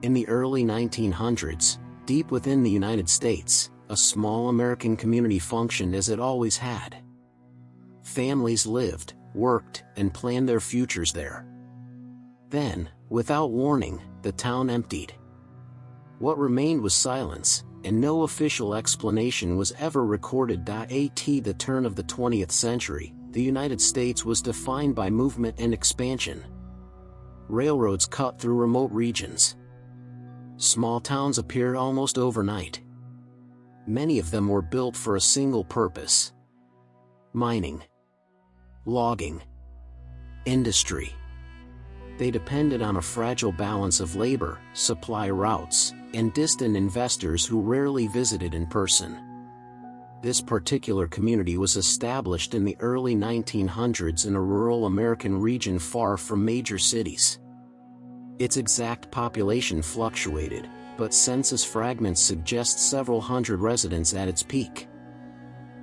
In the early 1900s, deep within the United States, a small American community functioned as it always had. Families lived, worked, and planned their futures there. Then, without warning, the town emptied. What remained was silence, and no official explanation was ever recorded. At the turn of the 20th century, the United States was defined by movement and expansion. Railroads cut through remote regions. Small towns appeared almost overnight. Many of them were built for a single purpose: mining, logging, industry. They depended on a fragile balance of labor, supply routes, and distant investors who rarely visited in person. This particular community was established in the early 1900s in a rural American region far from major cities. Its exact population fluctuated, but census fragments suggest several hundred residents at its peak.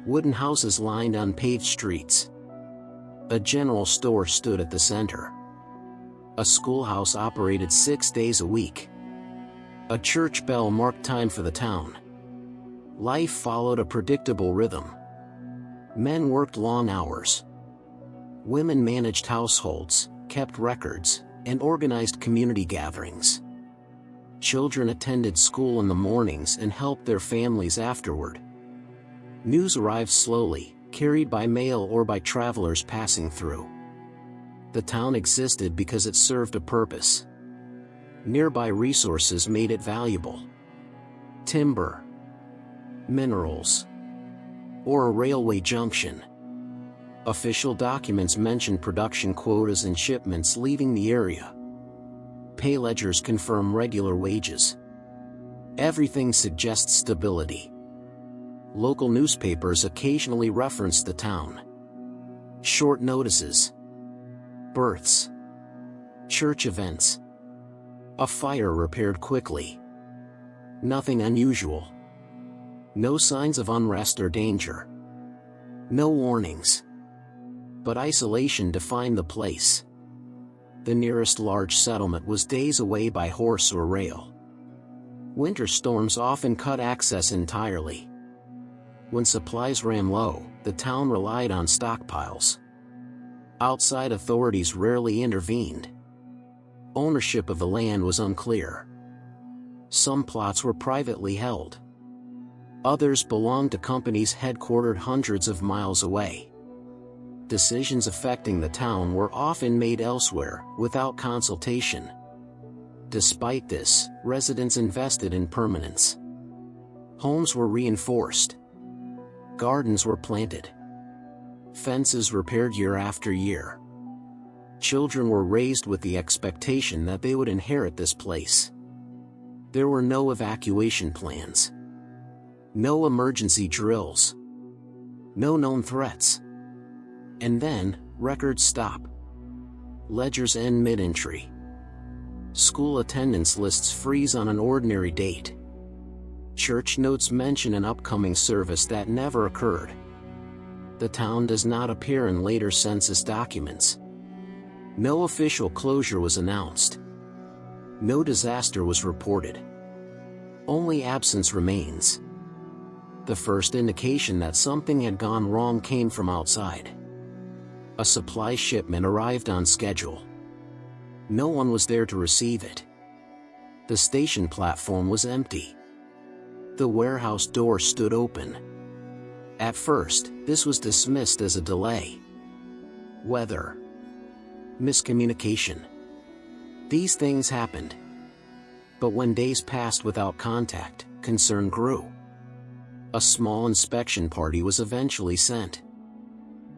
Wooden houses lined unpaved streets. A general store stood at the center. A schoolhouse operated 6 days a week. A church bell marked time for the town. Life followed a predictable rhythm. Men worked long hours. Women managed households, kept records, and organized community gatherings. Children attended school in the mornings and helped their families afterward. News arrived slowly, carried by mail or by travelers passing through. The town existed because it served a purpose. Nearby resources made it valuable: timber, minerals, or a railway junction. Official documents mention production quotas and shipments leaving the area. Pay ledgers confirm regular wages. Everything suggests stability. Local newspapers occasionally reference the town. Short notices. Births. Church events. A fire repaired quickly. Nothing unusual. No signs of unrest or danger. No warnings. But isolation defined the place. The nearest large settlement was days away by horse or rail. Winter storms often cut access entirely. When supplies ran low, the town relied on stockpiles. Outside authorities rarely intervened. Ownership of the land was unclear. Some plots were privately held. Others belonged to companies headquartered hundreds of miles away. Decisions affecting the town were often made elsewhere, without consultation. Despite this, residents invested in permanence. Homes were reinforced. Gardens were planted. Fences repaired year after year. Children were raised with the expectation that they would inherit this place. There were no evacuation plans. No emergency drills. No known threats. And then, records stop. Ledgers end mid-entry. School attendance lists freeze on an ordinary date. Church notes mention an upcoming service that never occurred. The town does not appear in later census documents. No official closure was announced. No disaster was reported. Only absence remains. The first indication that something had gone wrong came from outside. A supply shipment arrived on schedule. No one was there to receive it. The station platform was empty. The warehouse door stood open. At first, this was dismissed as a delay. Weather. Miscommunication. These things happened. But when days passed without contact, concern grew. A small inspection party was eventually sent.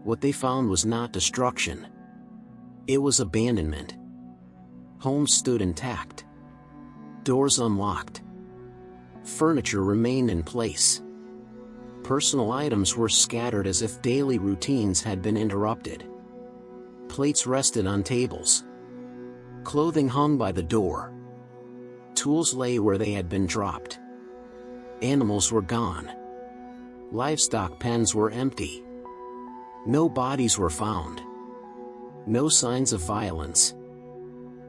What they found was not destruction. It was abandonment. Homes stood intact. Doors unlocked. Furniture remained in place. Personal items were scattered as if daily routines had been interrupted. Plates rested on tables. Clothing hung by the door. Tools lay where they had been dropped. Animals were gone. Livestock pens were empty. No bodies were found. No signs of violence.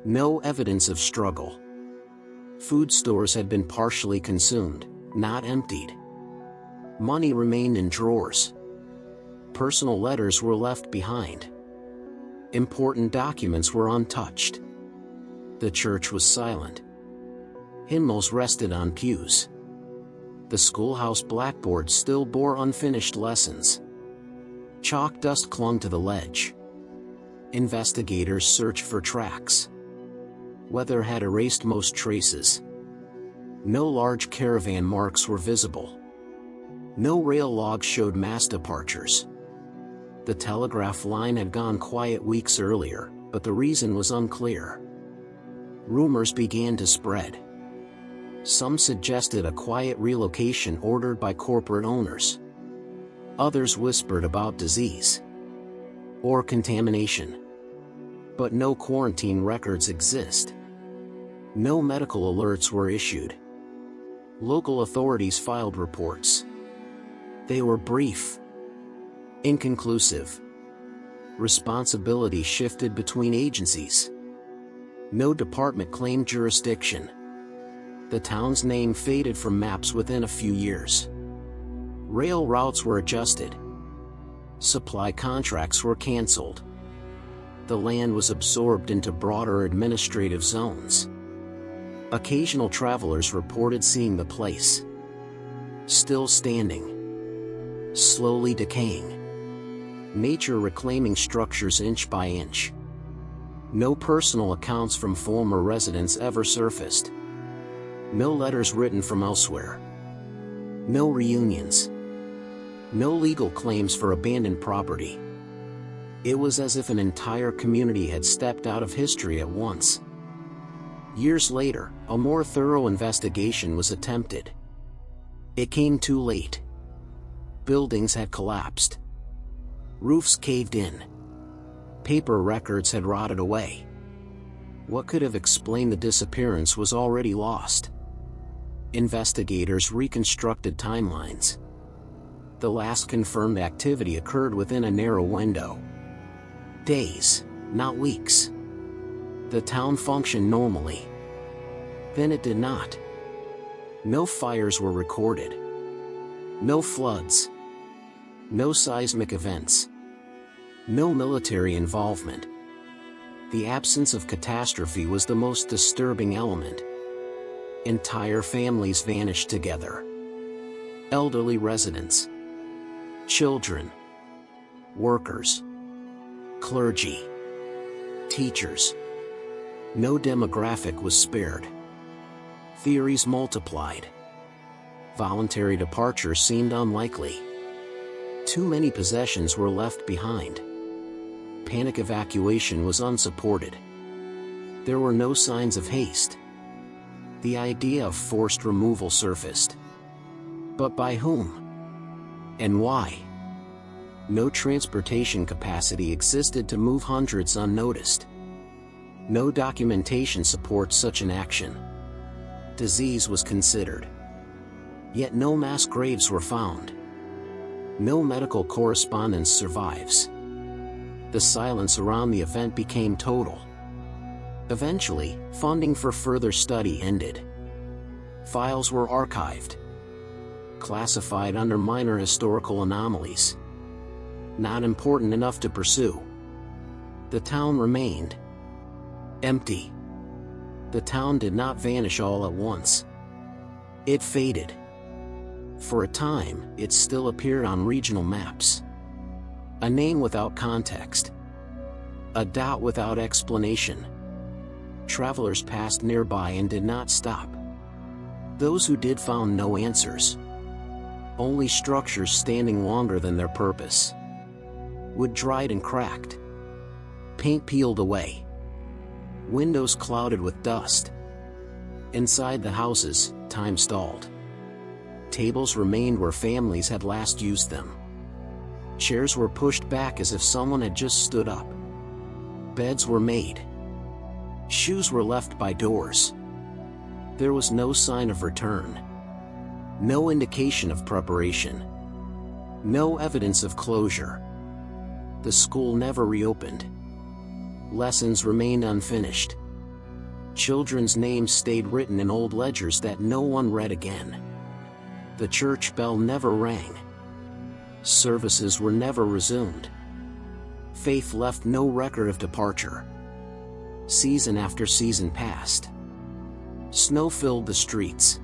No evidence of struggle. Food stores had been partially consumed, not emptied. Money remained in drawers. Personal letters were left behind. Important documents were untouched. The church was silent. Hymnals rested on pews. The schoolhouse blackboard still bore unfinished lessons. Chalk dust clung to the ledge. Investigators searched for tracks. Weather had erased most traces. No large caravan marks were visible. No rail logs showed mass departures. The telegraph line had gone quiet weeks earlier, but the reason was unclear. Rumors began to spread. Some suggested a quiet relocation ordered by corporate owners. Others whispered about disease or contamination. But no quarantine records exist. No medical alerts were issued. Local authorities filed reports. They were brief, inconclusive. Responsibility shifted between agencies. No department claimed jurisdiction. The town's name faded from maps within a few years. Rail routes were adjusted. Supply contracts were canceled. The land was absorbed into broader administrative zones. Occasional travelers reported seeing the place still standing, slowly decaying. Nature reclaiming structures inch by inch. No personal accounts from former residents ever surfaced. No letters written from elsewhere. No reunions. No legal claims for abandoned property. It was as if an entire community had stepped out of history at once. Years later, a more thorough investigation was attempted. It came too late. Buildings had collapsed. Roofs caved in. Paper records had rotted away. What could have explained the disappearance was already lost. Investigators reconstructed timelines. The last confirmed activity occurred within a narrow window. Days, not weeks. The town functioned normally. Then it did not. No fires were recorded. No floods. No seismic events. No military involvement. The absence of catastrophe was the most disturbing element. Entire families vanished together. Elderly residents, children, workers, clergy, teachers. No demographic was spared. Theories multiplied. Voluntary departure seemed unlikely. Too many possessions were left behind. Panic evacuation was unsupported. There were no signs of haste. The idea of forced removal surfaced. But by whom? And why? No transportation capacity existed to move hundreds unnoticed. No documentation supports such an action. Disease was considered. Yet no mass graves were found. No medical correspondence survives. The silence around the event became total. Eventually, funding for further study ended. Files were archived, classified under minor historical anomalies. Not important enough to pursue. The town remained empty. The town did not vanish all at once. It faded. For a time, it still appeared on regional maps. A name without context. A dot without explanation. Travelers passed nearby and did not stop. Those who did found no answers. Only structures standing longer than their purpose. Wood dried and cracked. Paint peeled away. Windows clouded with dust. Inside the houses, time stalled. Tables remained where families had last used them. Chairs were pushed back as if someone had just stood up. Beds were made. Shoes were left by doors. There was no sign of return. No indication of preparation. No evidence of closure. The school never reopened. Lessons remained unfinished. Children's names stayed written in old ledgers that no one read again. The church bell never rang. Services were never resumed. Faith left no record of departure. Season after season passed. Snow filled the streets.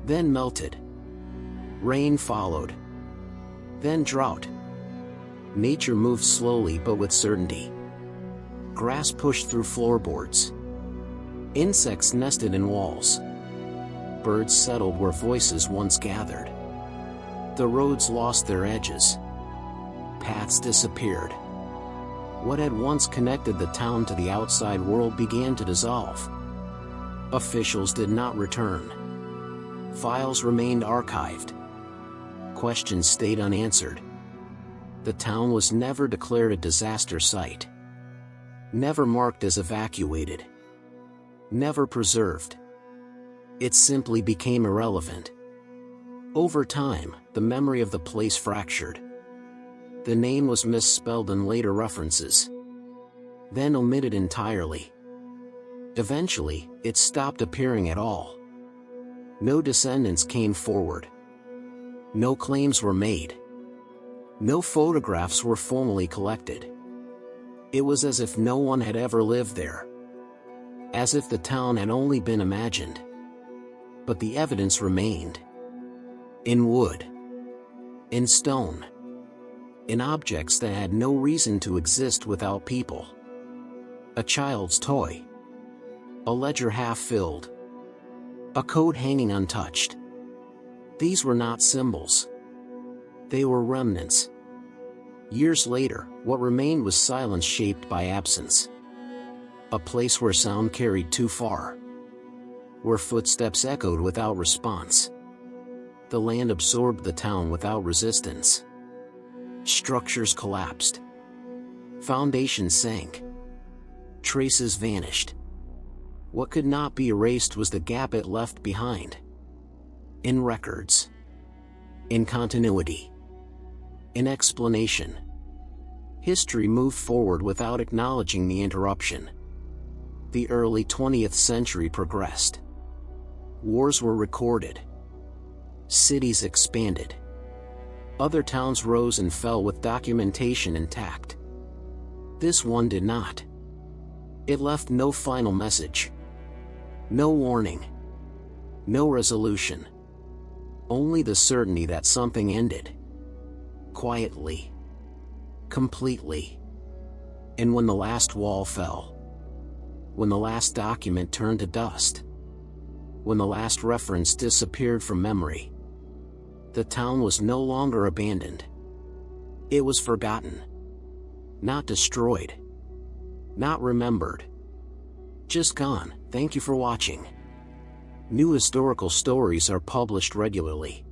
Then melted. Rain followed. Then drought. Nature moved slowly but with certainty. Grass pushed through floorboards. Insects nested in walls. Birds settled where voices once gathered. The roads lost their edges. Paths disappeared. What had once connected the town to the outside world began to dissolve. Officials did not return. Files remained archived. Questions stayed unanswered. The town was never declared a disaster site. Never marked as evacuated. Never preserved. It simply became irrelevant. Over time, the memory of the place fractured. The name was misspelled in later references. Then omitted entirely. Eventually, it stopped appearing at all. No descendants came forward. No claims were made. No photographs were formally collected. It was as if no one had ever lived there. As if the town had only been imagined. But the evidence remained. In wood. In stone. In objects that had no reason to exist without people. A child's toy. A ledger half filled. A code hanging untouched. These were not symbols. They were remnants. Years later, what remained was silence shaped by absence. A place where sound carried too far. Where footsteps echoed without response. The land absorbed the town without resistance. Structures collapsed. Foundations sank. Traces vanished. What could not be erased was the gap it left behind. In records. In continuity. In explanation. History moved forward without acknowledging the interruption. The early 20th century progressed. Wars were recorded. Cities expanded. Other towns rose and fell with documentation intact. This one did not. It left no final message. No warning. No resolution. Only the certainty that something ended. Quietly. Completely. And when the last wall fell. When the last document turned to dust. When the last reference disappeared from memory. The town was no longer abandoned. It was forgotten. Not destroyed. Not remembered. Just gone. Thank you for watching. New historical stories are published regularly.